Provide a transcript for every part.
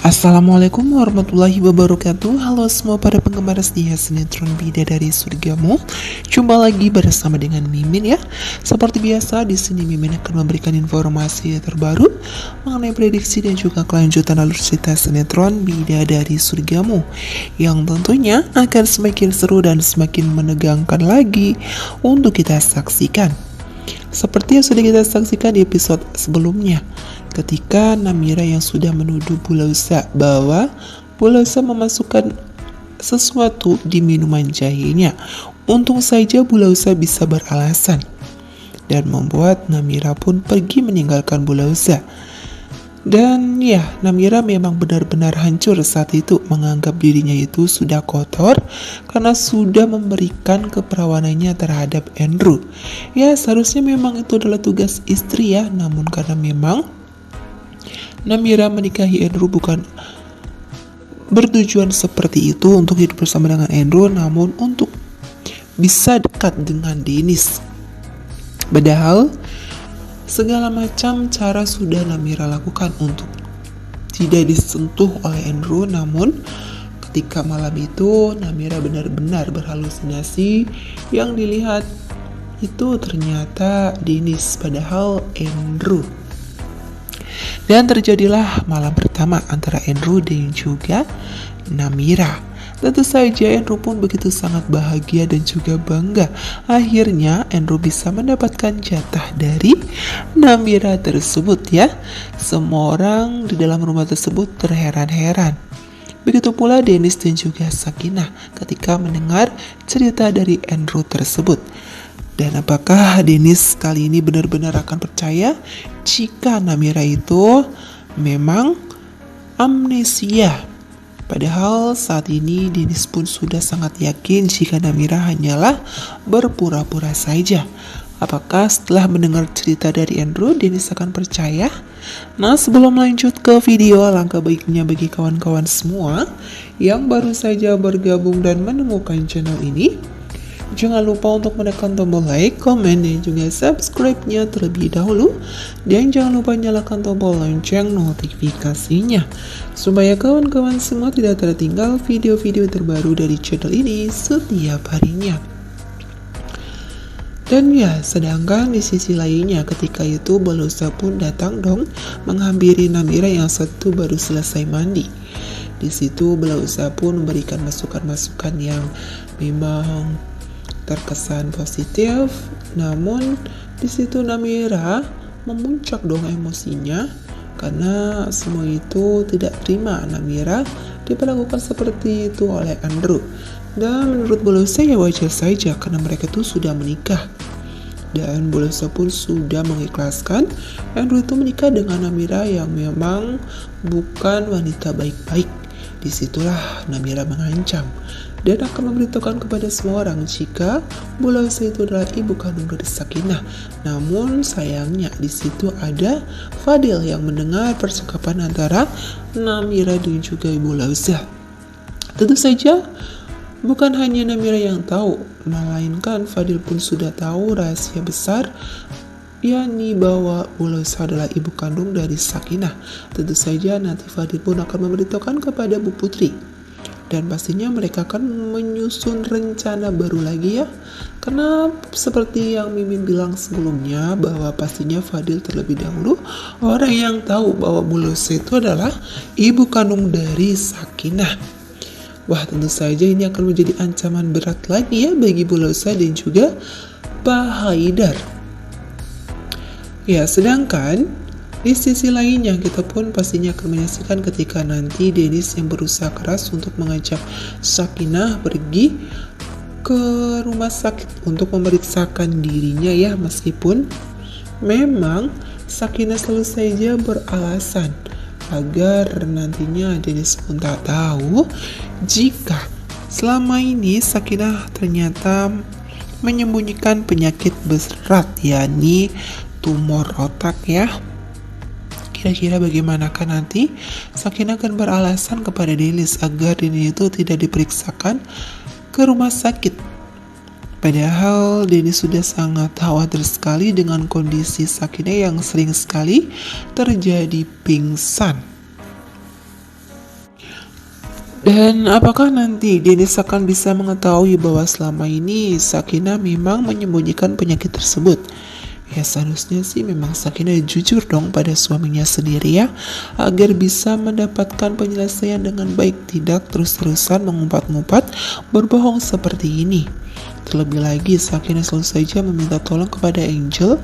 Assalamualaikum warahmatullahi wabarakatuh. Halo semua para penggemar setia sinetron Bidadari Surgamu. Jumpa lagi bersama dengan Mimin ya. Seperti biasa di sini Mimin akan memberikan informasi terbaru mengenai prediksi dan juga kelanjutan alur cerita sinetron Bidadari Surgamu yang tentunya akan semakin seru dan semakin menegangkan lagi untuk kita saksikan. Seperti yang sudah kita saksikan di episode sebelumnya, ketika Namira yang sudah menuduh Bu Lausa bahwa Bu Lausa memasukkan sesuatu di minuman jahenya. Untung saja Bu Lausa bisa beralasan dan membuat Namira pun pergi meninggalkan Bu Lausa. Dan ya, Namira memang benar-benar hancur saat itu, menganggap dirinya itu sudah kotor karena sudah memberikan keperawanannya terhadap Andrew. Ya, seharusnya memang itu adalah tugas istri ya, namun karena memang Namira menikahi Andrew bukan bertujuan seperti itu untuk hidup bersama dengan Andrew, namun untuk bisa dekat dengan Dennis. Padahal segala macam cara sudah Namira lakukan untuk tidak disentuh oleh Andrew, namun ketika malam itu Namira benar-benar berhalusinasi. Yang dilihat itu ternyata Dennis, padahal Andrew. Dan terjadilah malam pertama antara Andrew dan juga Namira. Tentu saja Andrew pun begitu sangat bahagia dan juga bangga. Akhirnya Andrew bisa mendapatkan jatah dari Namira tersebut ya. Semua orang di dalam rumah tersebut terheran-heran. Begitu pula Dennis dan juga Sakinah ketika mendengar cerita dari Andrew tersebut. Dan apakah Dennis kali ini benar-benar akan percaya jika Namira itu memang amnesia? Padahal saat ini Dennis pun sudah sangat yakin jika Namira hanyalah berpura-pura saja. Apakah setelah mendengar cerita dari Andrew, Dennis akan percaya? Nah, sebelum lanjut ke video, alangkah baiknya bagi kawan-kawan semua yang baru saja bergabung dan menemukan channel ini, jangan lupa untuk menekan tombol like, komen, dan juga subscribe-nya terlebih dahulu. Dan jangan lupa nyalakan tombol lonceng notifikasinya, supaya kawan-kawan semua tidak tertinggal video-video terbaru dari channel ini setiap harinya. Dan ya, sedangkan di sisi lainnya ketika itu Bu Lausa pun datang dong menghampiri Namira yang satu baru selesai mandi. Di situ Bu Lausa pun memberikan masukan-masukan yang memang terkesan positif, namun di situ Namira memuncak dong emosinya karena semua itu tidak terima Namira diperlakukan seperti itu oleh Andrew. Dan menurut Bu Lausa ya wajar saja karena mereka tuh sudah menikah. Dan Bu Lausa pun sudah mengikhlaskan Andrew itu menikah dengan Namira yang memang bukan wanita baik-baik. Disitulah Namira mengancam dan akan memberitahukan kepada semua orang jika Bu Lausa itu adalah ibu kandung dari Sakinah. Namun sayangnya di situ ada Fadil yang mendengar percakapan antara Namira dan juga Ibu Lausa. Tentu saja bukan hanya Namira yang tahu, melainkan Fadil pun sudah tahu rahasia besar, yakni bahwa Bu Lausa adalah ibu kandung dari Sakinah. Tentu saja nanti Fadil pun akan memberitahukan kepada Bu Putri. Dan pastinya mereka akan menyusun rencana baru lagi ya. Karena seperti yang Mimin bilang sebelumnya, bahwa pastinya Fadil terlebih dahulu orang yang tahu bahwa Bu Lausa itu adalah ibu kandung dari Sakinah. Wah, tentu saja ini akan menjadi ancaman berat lagi ya bagi Bu Lausa dan juga Pak Haidar. Ya, sedangkan di sisi lainnya kita pun pastinya akan menyaksikan ketika nanti Dennis yang berusaha keras untuk mengajak Sakinah pergi ke rumah sakit untuk memeriksakan dirinya ya, meskipun memang Sakinah selalu saja beralasan agar nantinya Dennis pun tak tahu jika selama ini Sakinah ternyata menyembunyikan penyakit berat, yakni tumor otak ya. Kira-kira bagaimanakah nanti Sakinah akan beralasan kepada Dennis agar Dennis itu tidak diperiksakan ke rumah sakit. Padahal Dennis sudah sangat khawatir sekali dengan kondisi Sakinah yang sering sekali terjadi pingsan. Dan apakah nanti Dennis akan bisa mengetahui bahwa selama ini Sakinah memang menyembunyikan penyakit tersebut? Ya seharusnya sih memang Sakinah jujur dong pada suaminya sendiri ya, agar bisa mendapatkan penyelesaian dengan baik, tidak terus-terusan mengumpat-ngumpat berbohong seperti ini. Terlebih lagi Sakinah selalu saja meminta tolong kepada Angel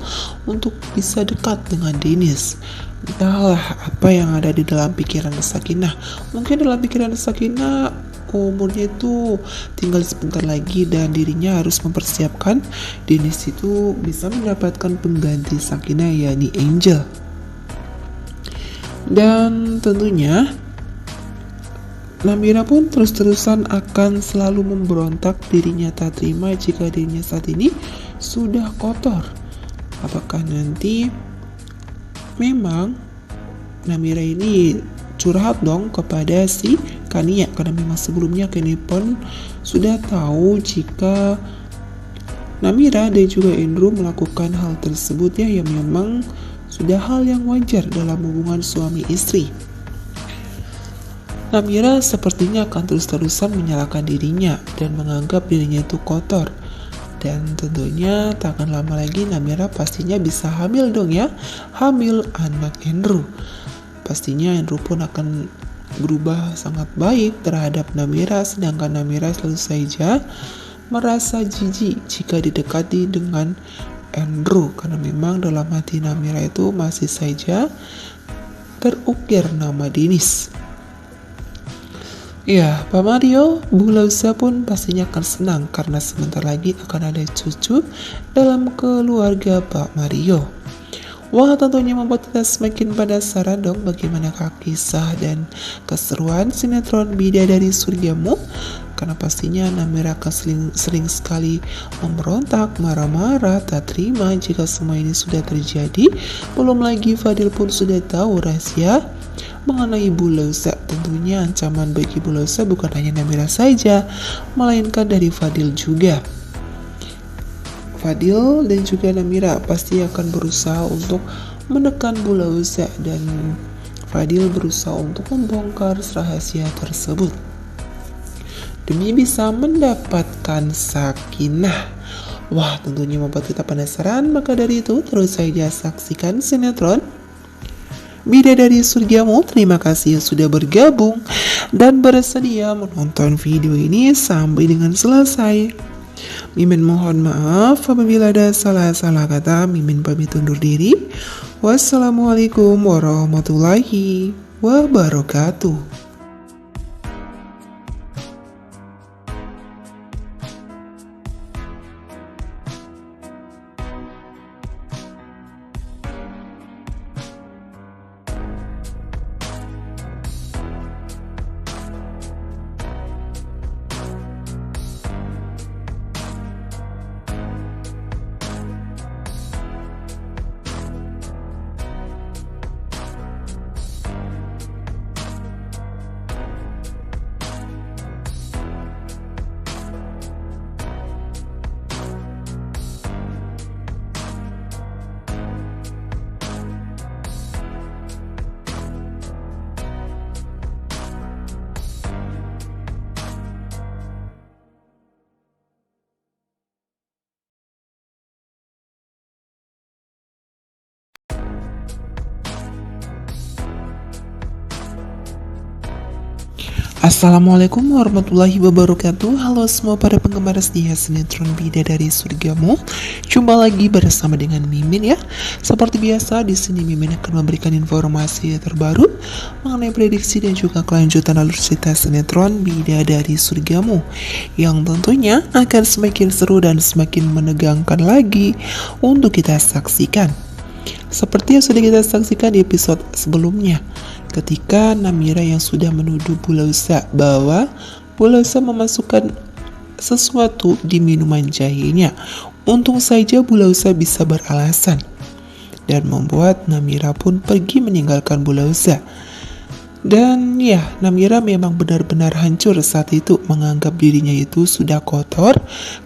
untuk bisa dekat dengan Dennis. Entahlah apa yang ada di dalam pikiran Sakinah. Mungkin dalam pikiran Sakinah umurnya itu tinggal sebentar lagi dan dirinya harus mempersiapkan Dennis itu bisa mendapatkan pengganti Sakinah, yakni Angel. Dan tentunya Namira pun terus-terusan akan selalu memberontak, dirinya tak terima jika dirinya saat ini sudah kotor. Apakah nanti memang Namira ini curhat dong kepada si Kania, karena memang sebelumnya Kania pun sudah tahu jika Namira dan juga Andrew melakukan hal tersebut ya, yang memang sudah hal yang wajar dalam hubungan suami istri. Namira sepertinya akan terus-terusan menyalahkan dirinya dan menganggap dirinya itu kotor. Dan tentunya tak akan lama lagi Namira pastinya bisa hamil dong ya, hamil anak Andrew. Pastinya Andrew pun akan berubah sangat baik terhadap Namira, sedangkan Namira selalu saja merasa jijik jika didekati dengan Andrew, karena memang dalam hati Namira itu masih saja terukir nama Dennis. Ya, Pak Mario, Bu Lausa pun pastinya akan senang karena sebentar lagi akan ada cucu dalam keluarga Pak Mario. Wah, tentunya membuat kita semakin penasaran dong bagaimanakah kisah dan keseruan sinetron Bidadari Surgamu. Karena pastinya Namira akan sering sekali memberontak, marah-marah, tak terima jika semua ini sudah terjadi. Belum lagi Fadil pun sudah tahu rahasia mengenai Bu Lausa. Tentunya ancaman bagi Bu Lausa bukan hanya Namira saja, melainkan dari Fadil juga. Fadil dan juga Namira pasti akan berusaha untuk menekan Bu Lausa, dan Fadil berusaha untuk membongkar rahasia tersebut demi bisa mendapatkan Sakinah. Wah, tentunya membuat kita penasaran, maka dari itu terus saja saksikan sinetron Bidadari Surgamu. Terima kasih sudah bergabung dan bersedia menonton video ini sampai dengan selesai. Mimin mohon maaf apabila ada salah-salah kata. Mimin pamit undur diri. Wassalamualaikum warahmatullahi wabarakatuh. Assalamualaikum warahmatullahi wabarakatuh. Halo semua para penggemar setia sinetron Bidadari Surgamu. Jumpa lagi bersama dengan Mimin ya. Seperti biasa di sini Mimin akan memberikan informasi terbaru mengenai prediksi dan juga kelanjutan alur cerita sinetron Bidadari Surgamu, yang tentunya akan semakin seru dan semakin menegangkan lagi untuk kita saksikan. Seperti yang sudah kita saksikan di episode sebelumnya, ketika Namira yang sudah menuduh Bu Lausa bahwa Bu Lausa memasukkan sesuatu di minuman jahenya. Untung saja Bu Lausa bisa beralasan dan membuat Namira pun pergi meninggalkan Bu Lausa. Dan ya, Namira memang benar-benar hancur saat itu, menganggap dirinya itu sudah kotor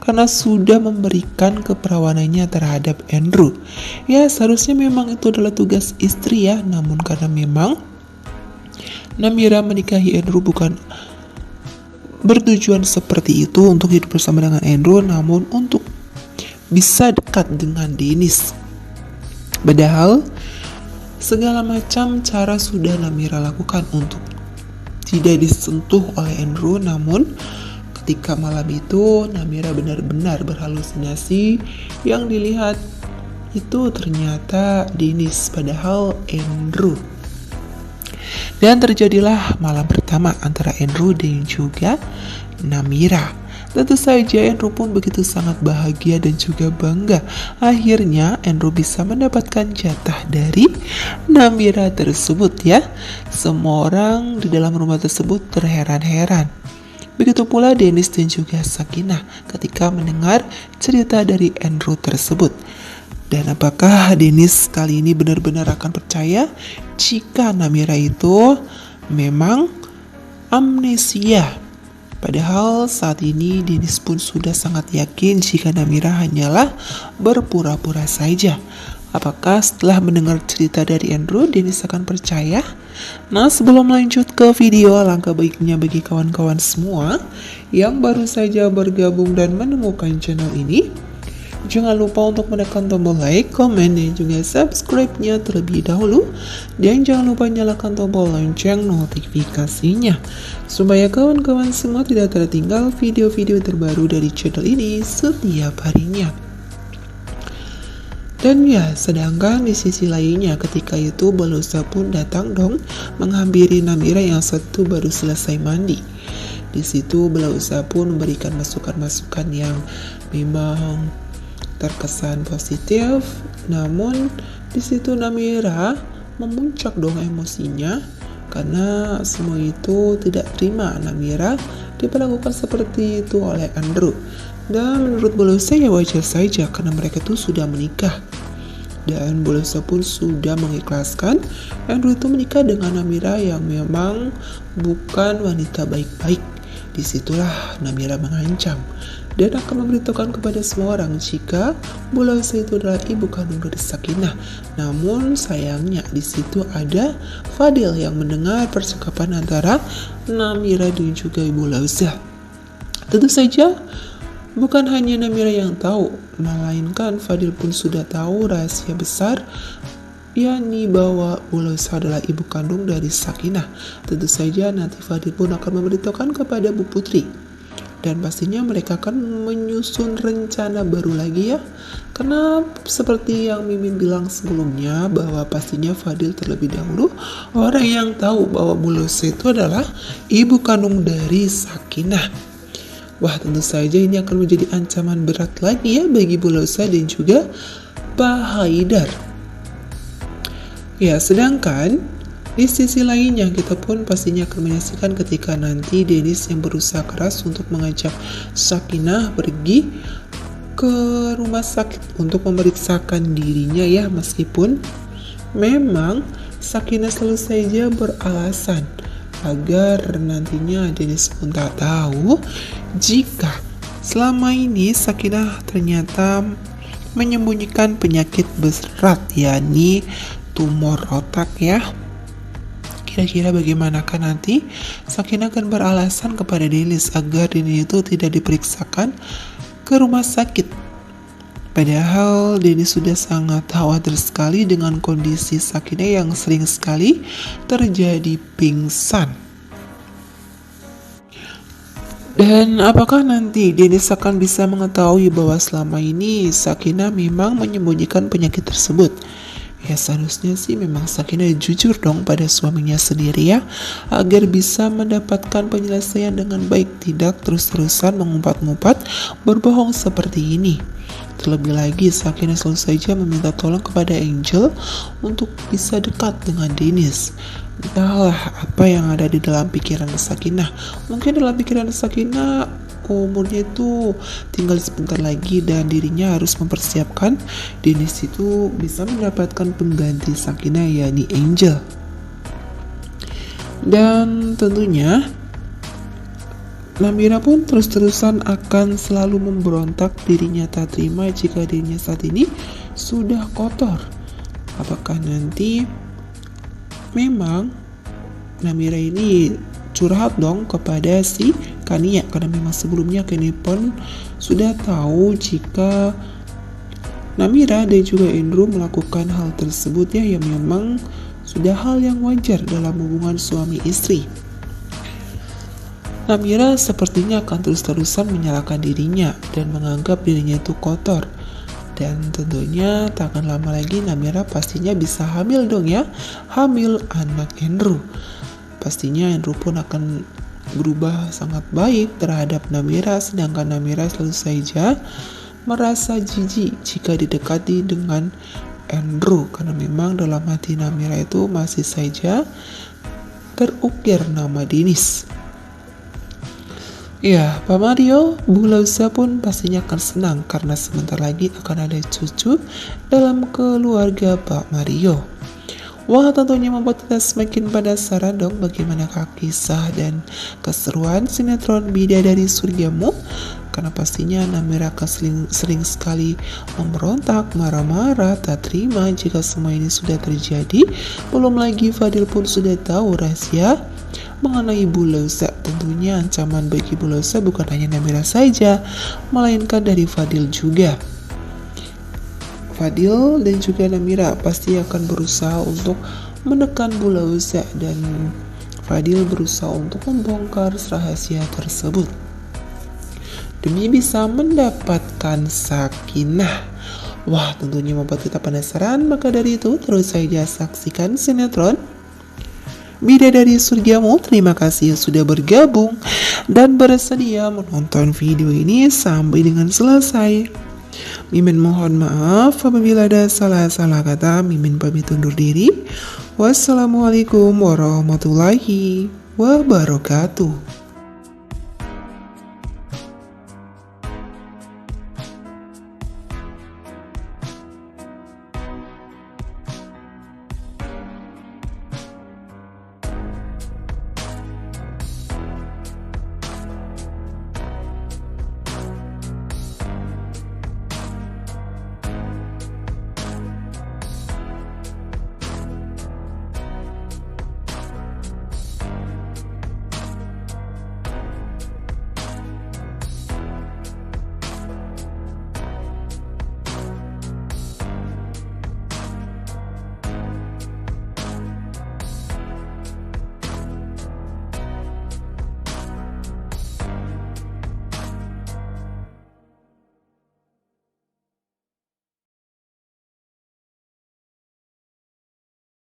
karena sudah memberikan keperawanannya terhadap Andrew. Ya, seharusnya memang itu adalah tugas istri ya, namun karena memang Namira menikahi Andrew bukan bertujuan seperti itu untuk hidup bersama dengan Andrew, namun untuk bisa dekat dengan Dennis. Padahal segala macam cara sudah Namira lakukan untuk tidak disentuh oleh Andrew, namun ketika malam itu Namira benar-benar berhalusinasi. Yang dilihat itu ternyata Dennis, padahal Andrew. Dan terjadilah malam pertama antara Andrew dan juga Namira. Tentu saja Andrew pun begitu sangat bahagia dan juga bangga. Akhirnya Andrew bisa mendapatkan jatah dari Namira tersebut ya. Semua orang di dalam rumah tersebut terheran-heran. Begitu pula Dennis dan juga Sakinah ketika mendengar cerita dari Andrew tersebut. Dan apakah Dennis kali ini benar-benar akan percaya jika Namira itu memang amnesia? Padahal saat ini Dennis pun sudah sangat yakin jika Namira hanyalah berpura-pura saja. Apakah setelah mendengar cerita dari Andrew, Dennis akan percaya? Nah, sebelum lanjut ke video, alangkah baiknya bagi kawan-kawan semua yang baru saja bergabung dan menemukan channel ini, jangan lupa untuk menekan tombol like, komen, dan juga subscribe-nya terlebih dahulu. Dan jangan lupa nyalakan tombol lonceng notifikasinya, supaya kawan-kawan semua tidak tertinggal video-video terbaru dari channel ini setiap harinya. Dan ya, sedangkan di sisi lainnya ketika itu Belosa pun datang dong menghampiri Namira yang satu baru selesai mandi. Di situ Belosa pun memberikan masukan-masukan yang memang terkesan positif, namun di situ Namira memuncak dong emosinya karena semua itu tidak terima Namira diperlakukan seperti itu oleh Andrew. Dan menurut Belosa ya wajar saja karena mereka tuh sudah menikah. Dan Belosa pun sudah mengikhlaskan Andrew itu menikah dengan Namira yang memang bukan wanita baik-baik. Disitulah Namira mengancam dan akan memberitahukan kepada semua orang jika Belosa itu adalah ibu kandung dari Sakinah. Namun sayangnya di situ ada Fadil yang mendengar percakapan antara Namira dan juga Belosa. Tentu saja bukan hanya Namira yang tahu, melainkan Fadil pun sudah tahu rahasia besar, yakni bahwa Belosa adalah ibu kandung dari Sakinah. Tentu saja nanti Fadil pun akan memberitahukan kepada Bu Putri. Dan pastinya mereka akan menyusun rencana baru lagi ya. Karena seperti yang Mimin bilang sebelumnya, bahwa pastinya Fadil terlebih dahulu orang yang tahu bahwa Belosa itu adalah ibu kandung dari Sakinah. Wah, tentu saja ini akan menjadi ancaman berat lagi ya bagi Belosa dan juga Pak Haidar. Ya, sedangkan di sisi lainnya kita pun pastinya akan menyaksikan ketika nanti Dennis yang berusaha keras untuk mengajak Sakinah pergi ke rumah sakit untuk memeriksakan dirinya ya, meskipun memang Sakinah selalu saja beralasan agar nantinya Dennis pun tak tahu jika selama ini Sakinah ternyata menyembunyikan penyakit berat, yakni tumor otak ya. Kira-kira bagaimanakah nanti Sakinah akan beralasan kepada Dennis agar Dennis itu tidak diperiksakan ke rumah sakit. Padahal Dennis sudah sangat khawatir sekali dengan kondisi Sakinah yang sering sekali terjadi pingsan. Dan apakah nanti Dennis akan bisa mengetahui bahwa selama ini Sakinah memang menyembunyikan penyakit tersebut? Ya seharusnya sih memang Sakinah jujur dong pada suaminya sendiri ya, agar bisa mendapatkan penyelesaian dengan baik, tidak terus-terusan mengumpat-ngumpat berbohong seperti ini. Terlebih lagi Sakinah selalu saja meminta tolong kepada Angel untuk bisa dekat dengan Dennis. Entahlah apa yang ada di dalam pikiran Sakinah. Mungkin dalam pikiran Sakinah umurnya itu tinggal sebentar lagi dan dirinya harus mempersiapkan Dennis itu bisa mendapatkan pengganti Sakinah, yakni Angel. Dan tentunya Namira pun terus-terusan akan selalu memberontak, dirinya tak terima jika dirinya saat ini sudah kotor. Apakah nanti memang Namira ini curhat dong kepada si Kania, karena memang sebelumnya Kenny pun sudah tahu jika Namira dan juga Andrew melakukan hal tersebut ya, yang memang sudah hal yang wajar dalam hubungan suami istri. Namira sepertinya akan terus-terusan menyalahkan dirinya dan menganggap dirinya itu kotor. Dan tentunya tak akan lama lagi Namira pastinya bisa hamil dong ya, hamil anak Andrew. Pastinya Andrew pun akan berubah sangat baik terhadap Namira, sedangkan Namira selalu saja merasa jijik jika didekati dengan Andrew, karena memang dalam hati Namira itu masih saja terukir nama Dennis. Ya, Pak Mario, Bu Lausa pun pastinya akan senang karena sebentar lagi akan ada cucu dalam keluarga Pak Mario. Wah, tentunya membuat kita semakin penasaran dong bagaimanakah kisah dan keseruan sinetron Bidadari Surgamu. Karena pastinya Namira akan sering sekali memberontak, marah-marah, tak terima jika semua ini sudah terjadi. Belum lagi Fadil pun sudah tahu rahasia mengenai Bu Lausa. Tentunya ancaman bagi Bu Lausa bukan hanya Namira saja, melainkan dari Fadil juga. Fadil dan juga Namira pasti akan berusaha untuk menekan Bu Lausa, dan Fadil berusaha untuk membongkar rahasia tersebut demi bisa mendapatkan sakinah. Wah, tentunya membuat kita penasaran, maka dari itu terus saja saksikan sinetron Bidadari Surgamu. Terima kasih sudah bergabung dan bersedia menonton video ini sampai dengan selesai. Mimin mohon maaf apabila ada salah-salah kata. Mimin pamit undur diri. Wassalamualaikum warahmatullahi wabarakatuh.